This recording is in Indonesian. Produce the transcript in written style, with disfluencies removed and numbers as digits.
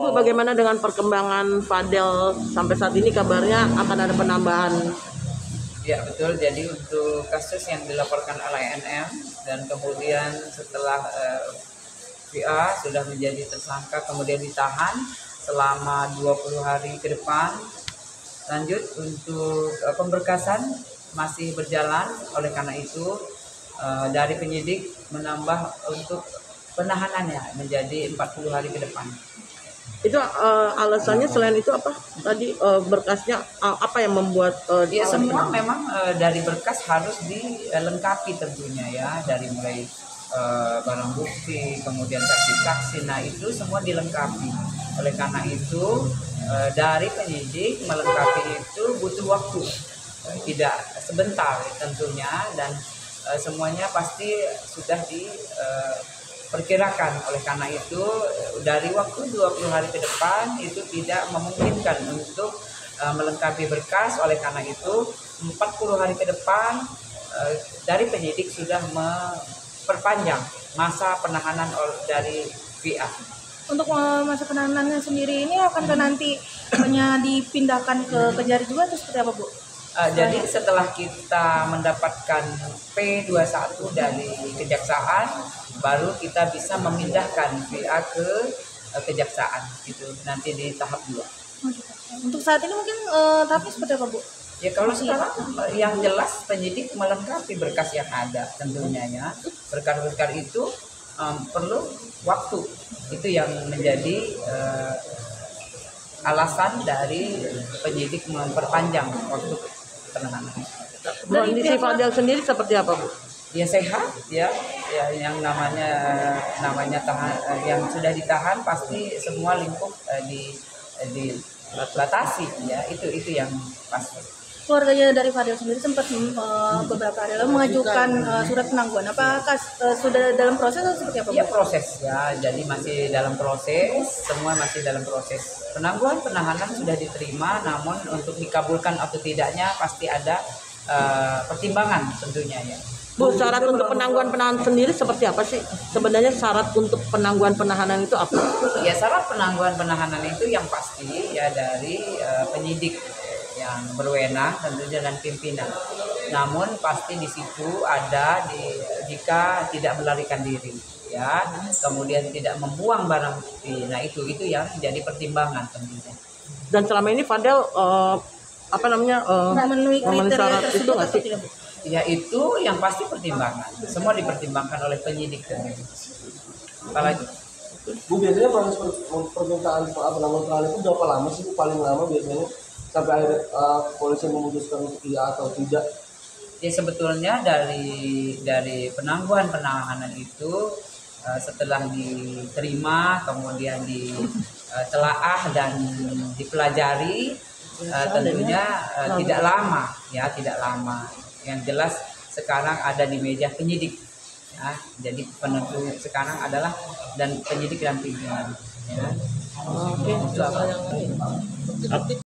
Bu, bagaimana dengan perkembangan Fadel sampai saat ini? Kabarnya akan ada penambahan. Ya betul, jadi untuk kasus yang dilaporkan oleh NM dan kemudian setelah VA sudah menjadi tersangka kemudian ditahan selama 20 hari ke depan. Lanjut untuk pemberkasan masih berjalan, oleh karena itu dari penyidik menambah untuk penahanannya menjadi 40 hari ke depan. Itu alasannya selain itu apa? Tadi berkasnya apa yang membuat Ya semua memang dari berkas harus dilengkapi tentunya ya, dari mulai barang bukti, kemudian saksi-saksi, nah itu semua dilengkapi. Oleh karena itu dari penyidik melengkapi itu butuh waktu, tidak sebentar tentunya, dan semuanya pasti sudah diperkirakan. Oleh karena itu dari waktu 20 hari ke depan itu tidak memungkinkan untuk melengkapi berkas. Oleh karena itu 40 hari ke depan dari penyidik sudah memperpanjang masa penahanan dari VA. Untuk masa penahanannya sendiri ini akan nanti hanya dipindahkan ke Kejari juga atau seperti apa, Bu? Jadi setelah kita mendapatkan P21 dari kejaksaan, baru kita bisa memindahkan VA ke kejaksaan gitu, nanti di tahap 2. Untuk saat ini mungkin tahapnya seperti apa, Bu? Ya kalau sekarang yang jelas penyidik melengkapi berkas yang ada tentunya ya. Berkas-berkas itu perlu waktu. Itu yang menjadi alasan dari penyidik memperpanjang waktu penahanan. Kondisi Fadel sendiri seperti apa, Bu? Ya sehat ya, yang namanya tahan, yang sudah ditahan pasti semua lingkup dibatasi ya, itu yang pasti. Keluarganya dari Fadel sendiri sempat beberapa hari lalu mengajukan surat penangguhan. Apakah sudah dalam proses atau seperti apa? Ya proses ya, jadi masih dalam proses, semua masih dalam proses. Penangguhan penahanan sudah diterima, namun untuk dikabulkan atau tidaknya pasti ada pertimbangan tentunya ya. Bu, syarat untuk penangguhan penahanan sendiri seperti apa sih? Sebenarnya syarat untuk penangguhan penahanan itu apa? Ya syarat penangguhan penahanan itu yang pasti ya dari penyidik yang berwenang tentunya dan pimpinan. Namun pasti di situ ada jika tidak melarikan diri ya, kemudian tidak membuang barang bukti. Nah itu yang jadi pertimbangan tentunya. Dan selama ini Fadel memenuhi syarat kriteria itu nggak sih? Ya itu yang pasti pertimbangan. Semua dipertimbangkan oleh penyidik tentunya. Apalagi Bu, biasanya proses permintaan penangguhan penahanan itu berapa lama sih, Bu? Paling lama biasanya sampai akhirnya polisi memutuskan untuk iya atau tidak? Ya sebetulnya dari penangguhan penahanan itu setelah diterima kemudian ditelaah dan dipelajari tentunya tidak lama ya, tidak lama. Yang jelas sekarang ada di meja penyidik ya, jadi penentu sekarang adalah dan penyidik dan pimpinan ya. Oke.